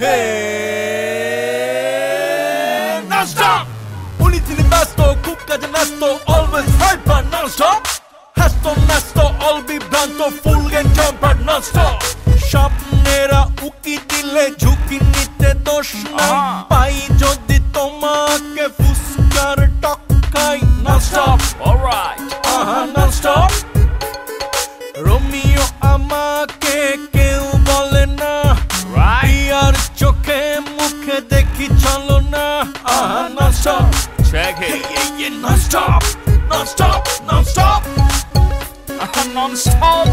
Hey, non-stop. Unitini basto, kupkaje nasto, always hyper non-stop. Hasto nasto, all be blanto, full game jumper non-stop. স্বপ্নেরা উকি দিলে ঝুঁকি নিতে দোষ নাই পাই যদি তোমাকে ফুসকার টক্কাই non-stop. Alright. Non-stop. রোমিও আমাকে কেউ বলে না আর চোখে মুখে দেখি চলো না non-stop. Check it. Yeah, non-stop. Non-stop. Non-stop. Non-stop.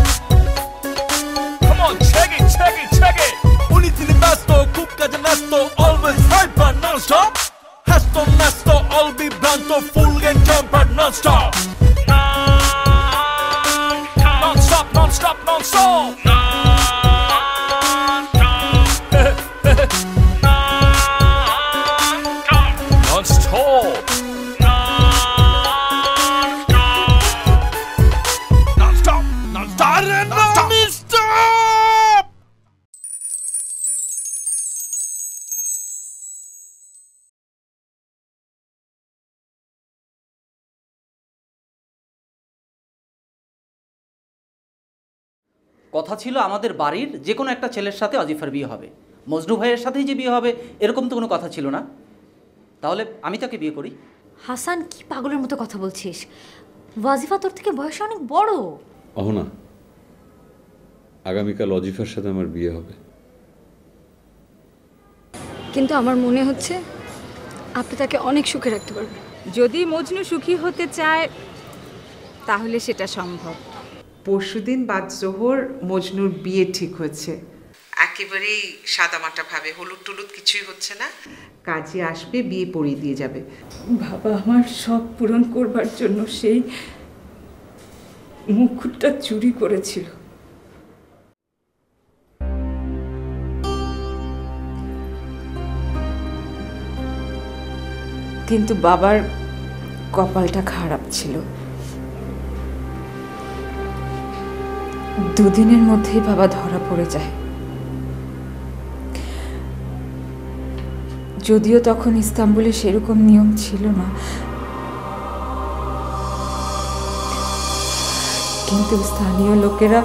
Come on, check it, check it, check it. Unitini basto, kupkaje nasto, always hyper non-stop. Hasto nasto, all be blanto, full game jumper non-stop. Non-stop, non-stop, non-stop. Non-stop. Non-stop. Non-stop. Non-stop. কথা ছিল আমাদের বাড়ির যে কোনো একটা ছেলের সাথে আজিফার বিয়ে হবে, মজনু ভাইয়ের সাথেই যে বিয়ে হবে এরকম তো কোনো কথা ছিল না। তাহলে আমি তাকে বিয়ে করি। হাসান, কি পাগলের মতো কথা বলছিস? ওয়াজিফা তোর থেকে বয়সে অনেক বড়। অহনা, আগামীকাল অজিফার সাথে আমার বিয়ে হবে। কিন্তু আমার মনে হচ্ছে আপনি তাকে অনেক সুখে রাখতে পারবেন। যদি মজনু সুখী হতে চায় তাহলে সেটা সম্ভব। পরশুদিন বাদ জোহর মজনুর বিয়ে ঠিক হয়েছে, একেবারেই সাদামাটাভাবে, হলুদ টুলুদ কিছুই হচ্ছে না। কাজী আসবে, বিয়ে পড়িয়ে দিয়ে যাবে। বাবা আমার সব পূরণ করবার জন্য সেই মুকুটটা চুরি করেছিল। কিন্তু বাবার কপালটা খারাপ ছিল। দুদিনের মধ্যেই বাবা ধরা পড়ে যায়। যদিও তখন ইস্তাম্বুলে সেরকম নিয়ম ছিল না, কিন্তু স্থানীয় লোকেরা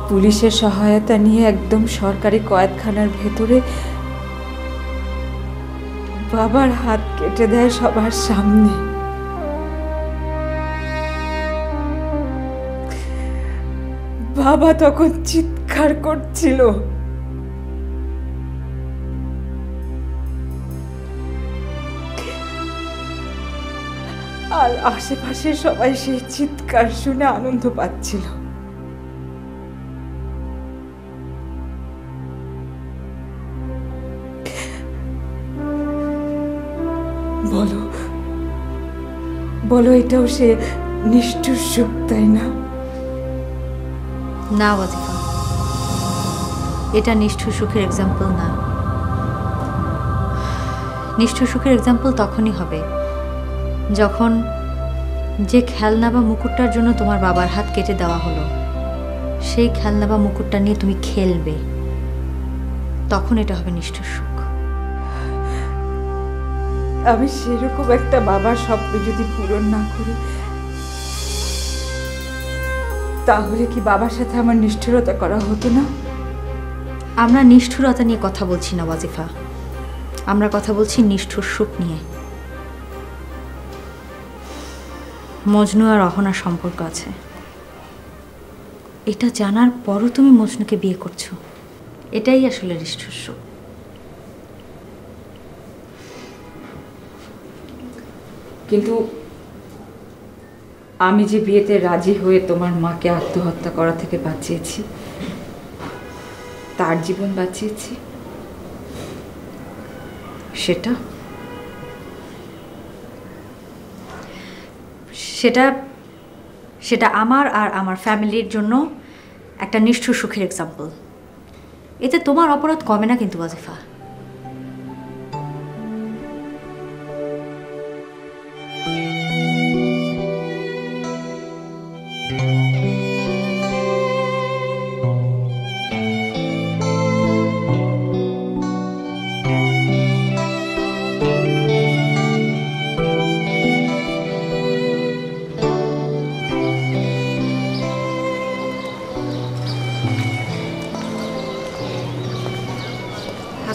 পুলিশের সহায়তা নিয়ে একদম সরকারি কয়েদখানার ভেতরে বাবার হাত কেটে দেয় সবার সামনে। বাবা তখন চিৎকার করছিল। আর আশেপাশে সবাই সেই চিৎকার শুনে আনন্দ পাচ্ছিল। বলো বলো, এটাও সে নিষ্ঠুর সুখ, তাই না? না ওয়াজিফা, এটা নিষ্ঠুর সুখের এক্সাম্পল না। নিষ্ঠুর সুখের এক্সাম্পল তখনই হবে যখন যে খেলনা বা মুকুটটার জন্য তোমার বাবার হাত কেটে দেওয়া হলো সেই খেলনা বা মুকুটটা নিয়ে তুমি খেলবে, তখন এটা হবে নিষ্ঠুর সুখ। আমি সেরকম একটা বাবার স্বপ্ন যদি পূরণ না করি, তাহলে কি বাবার সাথে আমার নিষ্ঠুরতা করা হতো না? আমরা নিষ্ঠুরতা নিয়ে কথা বলছি না ওয়াজিফা, আমরা কথা বলছি নিষ্ঠুর সুখ নিয়ে। মজনু আর অহনার সম্পর্ক আছে, এটা জানার পরও তুমি মজনুকে বিয়ে করছো, এটাই আসলে নিষ্ঠুর সুখ। কিন্তু আমি যে বিয়েতে রাজি হয়ে তোমার মাকে আত্মহত্যা করা থেকে বাঁচিয়েছি, তার জীবন বাঁচিয়েছি, সেটা সেটা সেটা আমার আর আমার ফ্যামিলির জন্য একটা নিষ্ঠুর সুখের এক্সাম্পল। এতে তোমার অপরাধ কমে না কিন্তু ওয়াজিফা।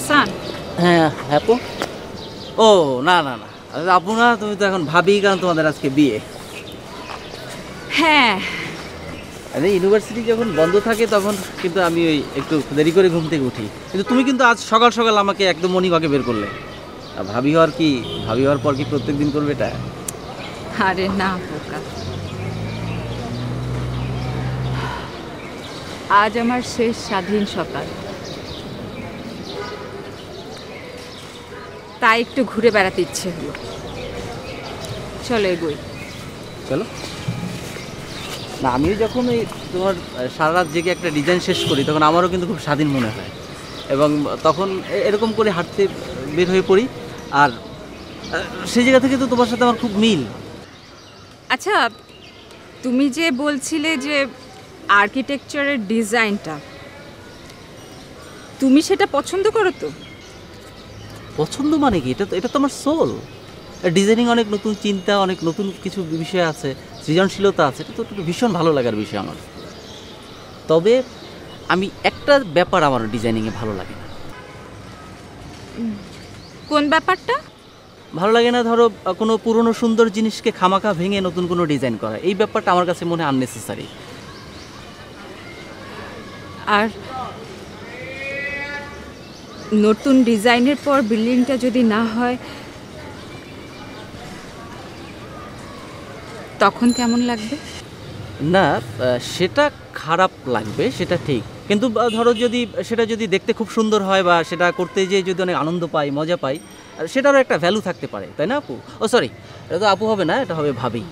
হাসান, হ্যাঁ আপু। ও না না না, আপু না, তুমি তো এখন ভাবি, কারণ তোমাদের আজকে বিয়ে। হ্যাঁ আরে ইউনিভার্সিটি যখন বন্ধ থাকে তখন কিন্তু আমি ওই একটু দেরি করে ঘুম থেকে উঠি, কিন্তু তুমি কিন্তু আজ সকাল সকাল আমাকে একদম মর্নিং ওয়াকে বের করলে। আর ভাবি হওয়ার পর কি প্রত্যেক দিন করবে এটা? আরে না বোকা, আজ আমার শেষ স্বাধীন সকাল, তাই একটু ঘুরে বেড়াতে ইচ্ছে হলো। চলো এগোই। চলো না, আমিও যখন ওই তোমার সারা রাত জেগে একটা ডিজাইন শেষ করি তখন আমারও কিন্তু খুব স্বাধীন মনে হয়, এবং তখন এরকম করে হাঁটতে বের হয়ে পড়ি। আর সেই জায়গা থেকে তো তোমার সাথে আমার খুব মিল। আচ্ছা, তুমি যে বলছিলে যে আর্কিটেকচারের ডিজাইনটা, তুমি সেটা পছন্দ করো তো? পছন্দ মানে কি, এটা তো আমার সোল। ডিজাইনিং অনেক নতুন চিন্তা, অনেক নতুন কিছু বিষয় আছে, সৃজনশীলতা আছে, এটা তো ভীষণ ভালো লাগার বিষয় আমার। তবে আমি একটা ব্যাপার আমার ডিজাইনিংয়ে ভালো লাগে না। কোন ব্যাপারটা? ভালো লাগে না ধরো কোনো পুরনো সুন্দর জিনিসকে খামাখা ভেঙে নতুন কোনো ডিজাইন করা, এই ব্যাপারটা আমার কাছে মনে হয় আননেসেসারি। আর নতুন ডিজাইনের পর বিল্ডিংটা যদি না হয় তখন কেমন লাগবে? না, সেটা খারাপ লাগবে, সেটা ঠিক, কিন্তু ধরো সেটা যদি দেখতে খুব সুন্দর হয় বা সেটা করতে যেয়ে যদি অনেক আনন্দ পাই, মজা পাই, সেটারও একটা ভ্যালু থাকতে পারে, তাই না আপু? ও সরি, এটা তো আপু হবে না, এটা হবে ভাবি।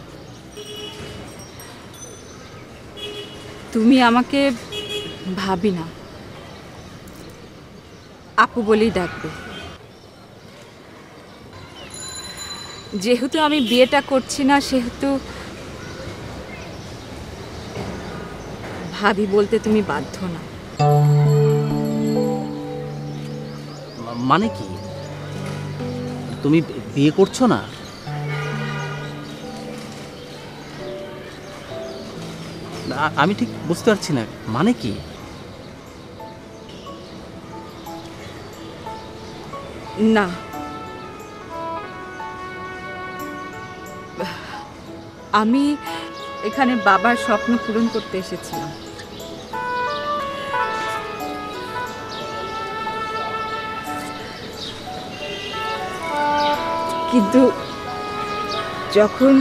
তুমি আমাকে ভাবি না, আপু বলেই ডাকবে। যেহেতু আমি বিয়েটা করছি না, সেহেতু ভাবি বলতে তুমি বাধ্য না। মানে কি, তুমি বিয়ে করছো না? আমি ঠিক বুঝতে পারছি না, মানে কি? না, আমি এখানে বাবার স্বপ্ন পূরণ করতে এসেছিলাম। কিন্তু যখন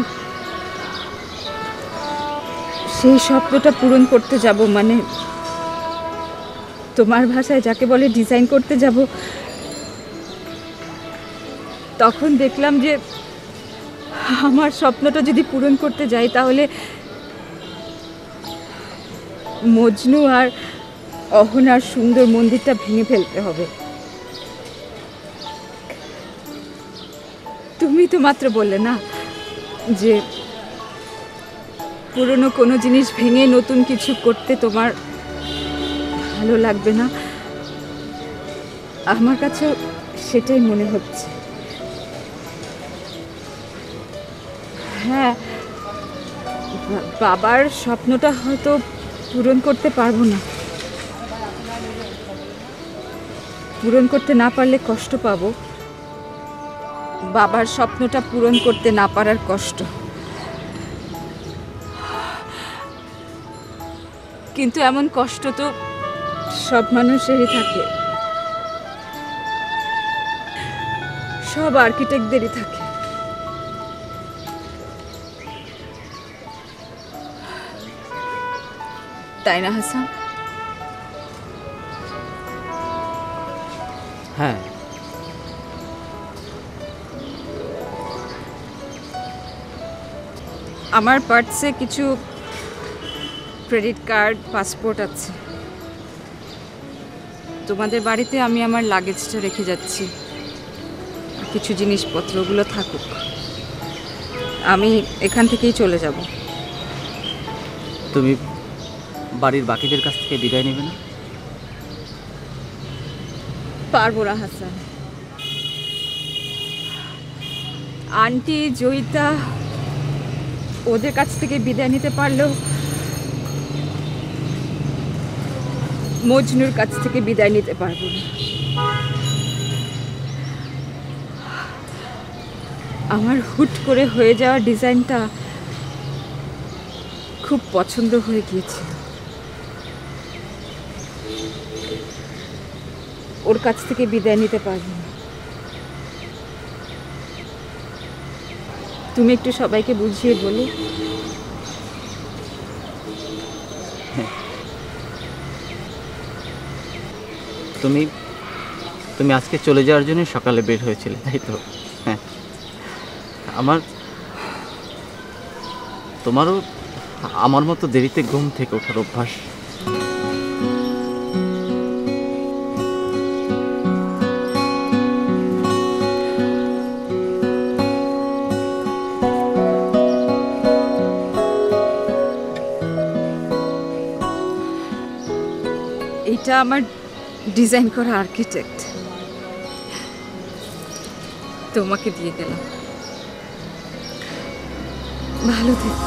সেই স্বপ্নটা পূরণ করতে যাব, মানে তোমার ভাষায় যাকে বলে ডিজাইন করতে যাব, তখন দেখলাম যে আমার স্বপ্নটা যদি পূরণ করতে যাই তাহলে মজনু আর অহনার সুন্দর মন্দিরটা ভেঙে ফেলতে হবে। তুমি তো মাত্র বললে না যে পুরনো কোনো জিনিস ভেঙে নতুন কিছু করতে তোমার ভালো লাগবে না। আমার কাছে সেটাই মনে হচ্ছে। হ্যাঁ, বাবার স্বপ্নটা হয়তো পূরণ করতে পারবো না, পূরণ করতে না পারলে কষ্ট পাবো। বাবার স্বপ্নটা পূরণ করতে না পারার কষ্ট, কিন্তু এমন কষ্ট তো সব মানুষেরই থাকে, সব আর্কিটেক্টদেরই থাকে। তাই না হাসান? হ্যাঁ, আমার পার্টসে কিছু ক্রেডিট কার্ড, পাসপোর্ট আছে। তোমাদের বাড়িতে আমি আমার লাগেজটা রেখে যাচ্ছি, কিছু জিনিসপত্রগুলো থাকুক, আমি এখান থেকেই চলে যাব। তুমি বাড়ির বাকিদের কাছ থেকে বিদায় নেবে না? পারবো না হাসান। আন্টি, জয়িতা, ওদের কাছ থেকে বিদায় নিতে পারলেও মজনুর কাছ থেকে বিদায় নিতে পারবো না। আমার হুট করে হয়ে যাওয়া ডিজাইনটা খুব পছন্দ হয়ে গিয়েছিল। ওর কাছ থেকে বিদায় নিতে পারবো না। তুমি একটু সবাইকে বুঝিয়ে বলো। তুমি তুমি আজকে চলে যাওয়ার জন্য সকালে বের হয়েছিলে, তাই তো? হ্যাঁ, তোমারও আমার মতো দেরিতে ঘুম থেকে ওঠার অভ্যাস। এটা আমার ডিজাইন করা আর্কিটেক্ট, তোমাকে দিয়ে গেলাম। ভালো থেকো।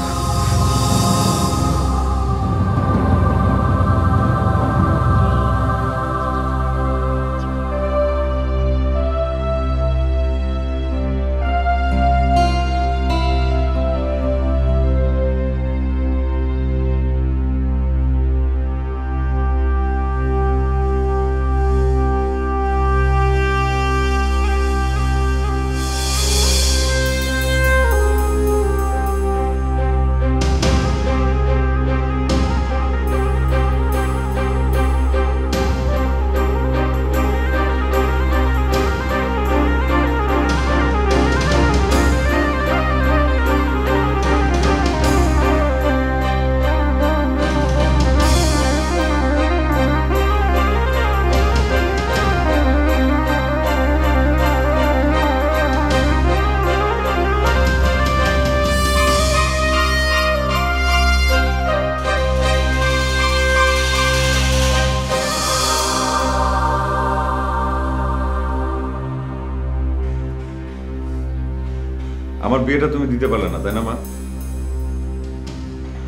আমার বিয়েটা তুমি দিতে পারলে না, তাই না মা?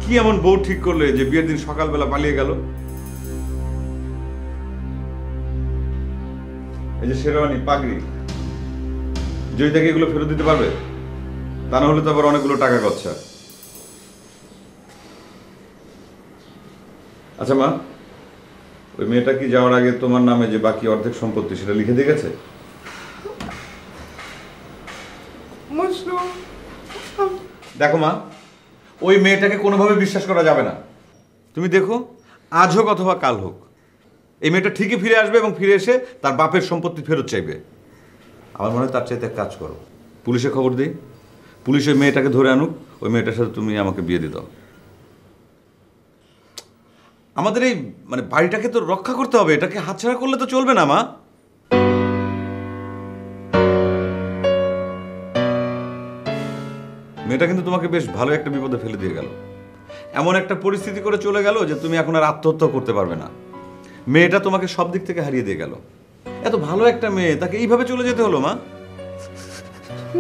কি এমন বউ ঠিক করলে যে বিয়ের দিন সকালবেলা পালিয়ে গেল? এই যে শেরওয়ানি, পাগড়ি, জয়িতাকে এগুলো ফেরত দিতে পারবে? তা না হলে তো আবার অনেকগুলো টাকা গচ্ছা। আচ্ছা মা, ওই মেয়েটা কি যাওয়ার আগে তোমার নামে যে বাকি অর্ধেক সম্পত্তি সেটা লিখে দিয়ে গেছে? দেখো মা, ওই মেয়েটাকে কোনোভাবে বিশ্বাস করা যাবে না। তুমি দেখো, আজ হোক অথবা কাল হোক, এই মেয়েটা ঠিকই ফিরে আসবে এবং ফিরে এসে তার বাপের সম্পত্তি ফেরত চাইবে। আমার মনে হয় তার চাইতে এক কাজ করো, পুলিশে খবর দিই, পুলিশ ওই মেয়েটাকে ধরে আনুক, ওই মেয়েটার সাথে তুমি আমাকে বিয়ে দিয়ে দাও। আমাদের এই বাড়িটাকে তো রক্ষা করতে হবে, এটাকে হাতছাড়া করলে তো চলবে না মা। মেয়েটা কিন্তু তোমাকে বেশ ভালো একটা বিপদে ফেলে দিয়ে গেল, এমন একটা পরিস্থিতি করে চলে গেল যে তুমি এখন আর আত্মহত্যা করতে পারবে না। মেয়েটা তোমাকে সব দিক থেকে হারিয়ে দিয়ে গেল। এত ভালো একটা মেয়ে, তাকে এইভাবে চলে যেতে হলো মা।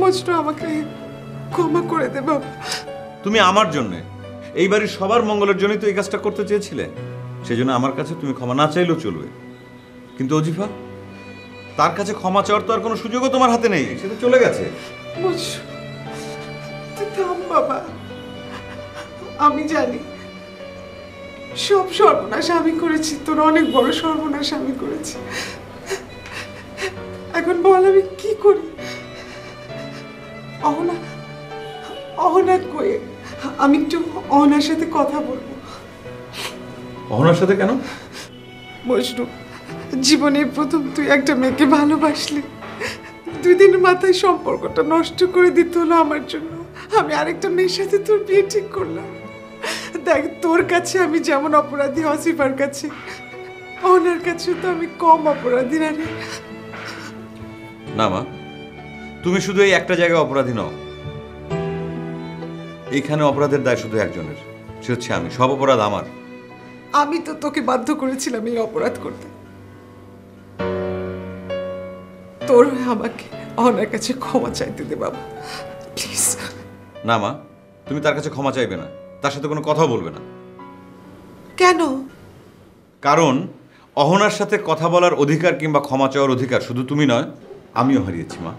মজনু, আমাকে ক্ষমা করে দে বাবা। তুমি আমার জন্য, এই বাড়ির সবার মঙ্গলের জন্যই তো এই কাজটা করতে চেয়েছিলে, সেই জন্য আমার কাছে তুমি ক্ষমা না চাইলেও চলবে। কিন্তু অজিফা, তার কাছে ক্ষমা চাওয়ার তো আর কোনো সুযোগও তোমার হাতে নেই, সে তো চলে গেছে। থাম বাবা, আমি জানি সব সর্বনাশ আমি করেছি, তোর অনেক বড় সর্বনাশ আমি করেছি। এখন বল আমি কি করি? অহনা কই? আমি একটু অহনার সাথে কথা বলবো। অহনার সাথে কেন? মজনু, জীবনে প্রথম তুই একটা মেয়েকে ভালোবাসলি, 2 দিনের মাথায় সম্পর্কটা নষ্ট করে দিতে হলো আমার জন্য। আমি আরেকটা মেয়ের সাথে তোর বিয়ে ঠিক করলাম। দেখ, তোর কাছে আমি যেমন অপরাধী, আসিফার কাছে, ওনার কাছে তো আমি কম অপরাধী না রে। না মা, তুমি শুধু এই একটা জায়গায় অপরাধী নও, এইখানে অপরাধের দায় শুধু একজনের, সে হচ্ছে আমি। সব অপরাধ আমার। আমি তো তোকে বাধ্য করেছিলাম এই অপরাধ করতে। তোর আমাকে ওনার কাছে ক্ষমা চাইতে দে বাবা, প্লিজ। না মা, তুমি তার কাছে ক্ষমা চাইবে না, তার সাথে কোনো কথা বলবে না। কেন? কারণ অহনার সাথে কথা বলার অধিকার কিংবা ক্ষমা চাওয়ার অধিকার শুধু তুমি নয়, আমিও হারিয়েছি মা।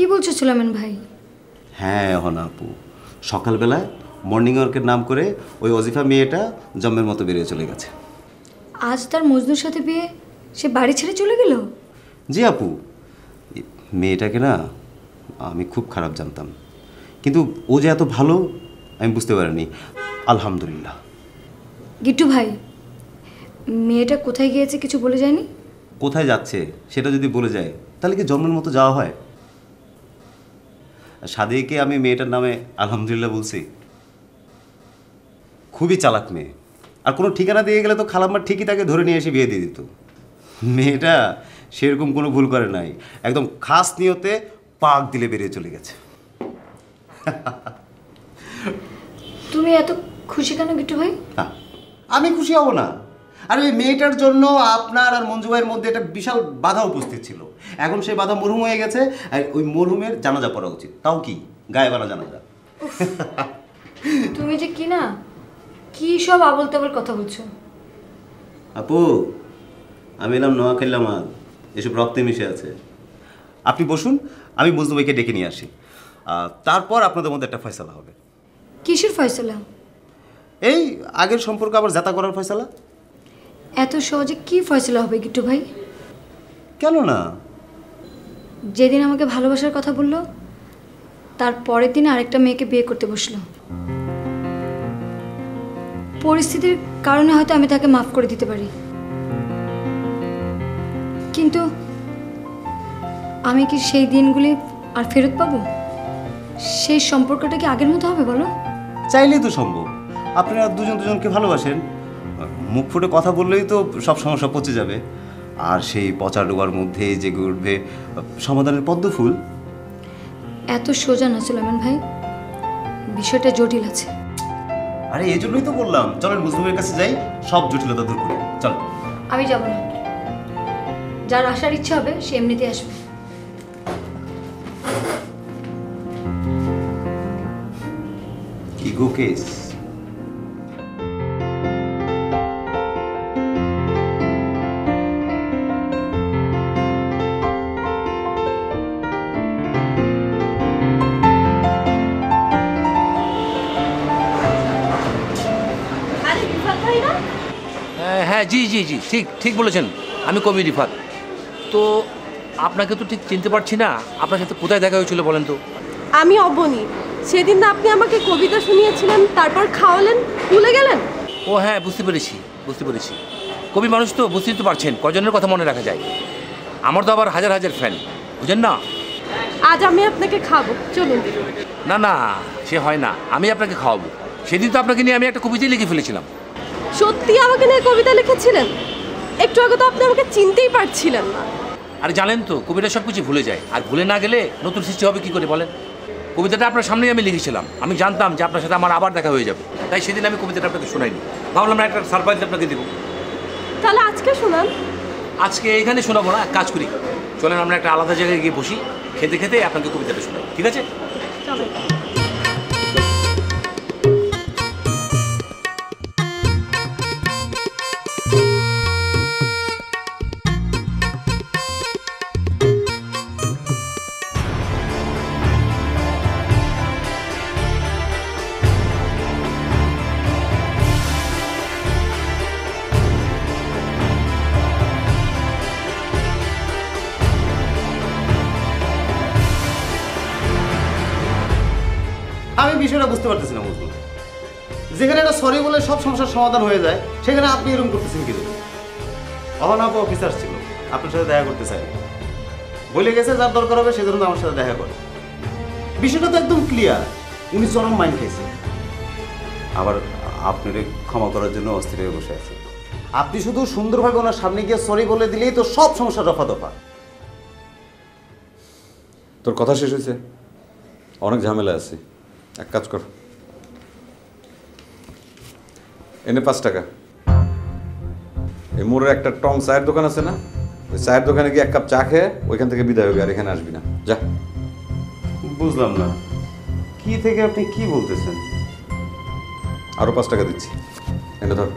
কি বলছো সুলাইমান ভাই? হ্যাঁ অহনা আপু, সকালবেলায় মর্নিং ওয়ার্কের নাম করে ওই ওজিফা মেয়েটা জম্মের মতো বেরিয়ে চলে গেছে। আজ তার মজনুর সাথে বিয়ে, সে বাড়ি ছেড়ে চলে গেল? জি আপু, মেয়েটাকে না আমি খুব খারাপ জানতাম, কিন্তু ও যে এত ভালো আমি বুঝতে পারিনি। আলহামদুলিল্লাহ। গিট্টু ভাই, মেয়েটা কোথায় গিয়েছে কিছু বলে যায়নি? কোথায় যাচ্ছে সেটা যদি বলে যায় তাহলে কি জন্মের মতো যাওয়া হয়? সাদিকে আমি মেয়েটার নামে আলহামদুলিল্লাহ বলছি। খুবই চালাক মেয়ে, আর কোনো ঠিকানা দিয়ে গেলে তো খালাম্মা ঠিকই তাকে ধরে নিয়ে এসে বিয়ে দিয়ে দিত। মেয়েটা সেরকম কোনো ভুল করে নাই, একদম খাস নিয়তে পাক দিলে বেরিয়ে চলে গেছে। তুমি এত খুশি কেন গিট্টু ভাই? আমি খুশি হব না? আর ওই মেয়েটার জন্য আপনার আর মঞ্জু ভাইয়ের মধ্যে একটা বিশাল বাধা উপস্থিত ছিল, এখন সেই বাধা মরহুম হয়ে গেছে। আর ওই মরহুমের জানাজা পড়া উচিত, তাও কি গায়েবানা জানাজা। তুমি যে কি না কি সব আবল তাবল কথা বলছো। আপু, আমি এলাম নোয়াখালী মাল, এসব রক্তে মিশে আছে। আপনি বসুন, আমি মজনু ভাইকে ডেকে নিয়ে আসি, তারপর আপনাদের মধ্যে একটা ফয়সালা হবে। কিসের ফয়সালা? এই আগের সম্পর্ক আবার জাতা করার ফয়সালা। এত সহজে কি ফয়সালা হবে গিট্টু ভাই? কেন না? যেদিন আমাকে ভালোবাসার কথা বললো, তার পরের দিন আরেকটা মেয়েকে বিয়ে করতে বসলো। পরিস্থিতির কারণে হয়তো আমি তাকে মাফ করে দিতে পারি, কিন্তু আমি কি সেই দিনগুলি আর ফেরত পাবো? সেই সম্পর্কটা কি আগের মতো হবে বলো? চাইলেই তো সম্ভব। আপনারা দুজন দুজনকে ভালোবাসেন, মুখ ফুটে কথা বললেই তো সব সমস্যা পচে যাবে। আর সেই পচা ডোবার মধ্যে জেগে উঠবে সমাধানের পদ্ম ফুল। এত সোজা না সুলাইমান ভাই, বিষয়টা জটিল আছে। আরে এই জন্যই তো বললাম চলেন মুসলিমের কাছে যাই, সব জটিলতা দূর করি। চল। আমি যাব না, যার আসার ইচ্ছা হবে সে এমনিতে আসবে। Ego case. হ্যাঁ জি জি জি, ঠিক ঠিক বলেছেন, আমি কবি রিফাত। তো আপনাকে তো ঠিক চিনতে পারছি না, আপনার সাথে কোথায় দেখা হয়েছিল বলেন তো? আমি অবনী, সেদিন না আপনি আমাকে কবিতা শুনিয়েছিলেন, তারপর খাওয়ালেন, ভুলে গেলেন? ও হ্যাঁ, বুঝতে পেরেছি বুঝতে পেরেছি। কবি মানুষ তো, বুঝতেই তো পারছেন কজনের কথা মনে রাখা যায়। আমার তো আবার হাজার হাজার ফ্যান, বুঝেন না। আজ আমি আপনাকে খাবো, চলুন। না না, সে হয় না, আমি আপনাকে খাওয়াবো। সেদিন তো আপনাকে নিয়ে আমি একটা কবিতাই লিখে ফেলেছিলাম। সত্যি আমাকে নিয়ে কবিতা লিখেছিলেন? একটু আগে তো আপনি আমাকে চিনতেই পারছিলেন না। আর জানেন তো কবিতা সব কিছু ভুলে যায়, আর ভুলে না গেলে নতুন সৃষ্টি হবে কি করে বলেন? কবিতাটা আপনার সামনেই আমি লিখেছিলাম, আমি জানতাম যে আপনার সাথে আমার আবার দেখা হয়ে যাবে, তাই সেদিন আমি কবিতাটা আপনাকে শোনাইনি, ভাবলাম না একটা সারপ্রাইজ আপনাকে দেবো। তাহলে আজকে শোনান। আজকে এখানে শোনাবো না, এক কাজ করি, চলেন আমরা একটা আলাদা জায়গায় গিয়ে বসি, খেতে খেতে আপনাকে কবিতাটা শোনাই, ঠিক আছে? চলেন। আমি বিষয়টা বুঝতে পারতেছি না মজনু, যেখানে একটা সরি বলে সব সমস্যার সমাধান হয়ে যায় সেখানে আপনি এরকম করতেছেন কি জন্য? অহনাপ অফিসার ছিল, আপনার সাথে দেখা করতে চাই, বলে গেছে যার দরকার হবে সেজন্য আমার সাথে দেখা করে। বিষয়টা তো একদম ক্লিয়ার, উনি চরম মাইন্ড খাইছেন, আবার আপনার ক্ষমা করার জন্য অস্থির হয়ে বসে আছে। আপনি শুধু সুন্দরভাবে ওনার সামনে গিয়ে সরি বলে দিলেই তো সব সমস্যা রফা দফা। তোর কথা শেষ হয়েছে? অনেক ঝামেলা আছে, এক কাজ কর, এনে 5 টাকা। এই মোড়ের একটা টং চায়ের দোকান আছে না, ওই চায়ের দোকানে গিয়ে 1 কাপ চা খেয়ে ওইখান থেকে বিদায় হবে, আর এখানে আসবি না, যা। বুঝলাম না, কি থেকে আপনি কি বলতেছেন? আরো 5 টাকা দিচ্ছি, এনে ধর।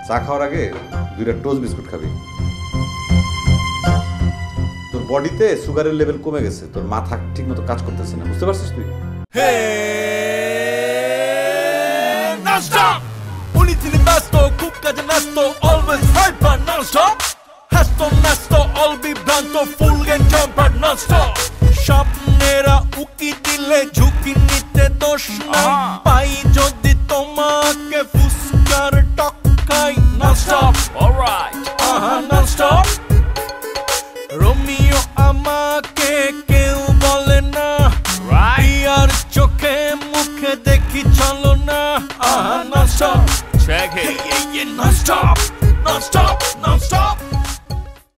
চা খাওয়ার আগে 2টা টোস্ট বিস্কুট খাবি। তোর বডিতে সুগারের লেভেল কমে গেছে, তোর মাথা ঠিক মতো কাজ করতেছে না, বুঝতে পারছিস তুই? Non-stop! Uniti di basto, cucca di nesto, always hyper non-stop. Hesto nesto, albi branto, full and jumper non-stop. স্বপ্নেরা উকি দিলে ঝুঁকি নিতে দোষ নাই, পাই যদি তোমাকে ফুসকার টক্কাই non-stop. Alright, non-stop. রোমিও আমাকে কেউ বলে না, আর চোখে মুখে দেখি চলো না non-stop. Check it. Non-stop, non-stop, non-stop.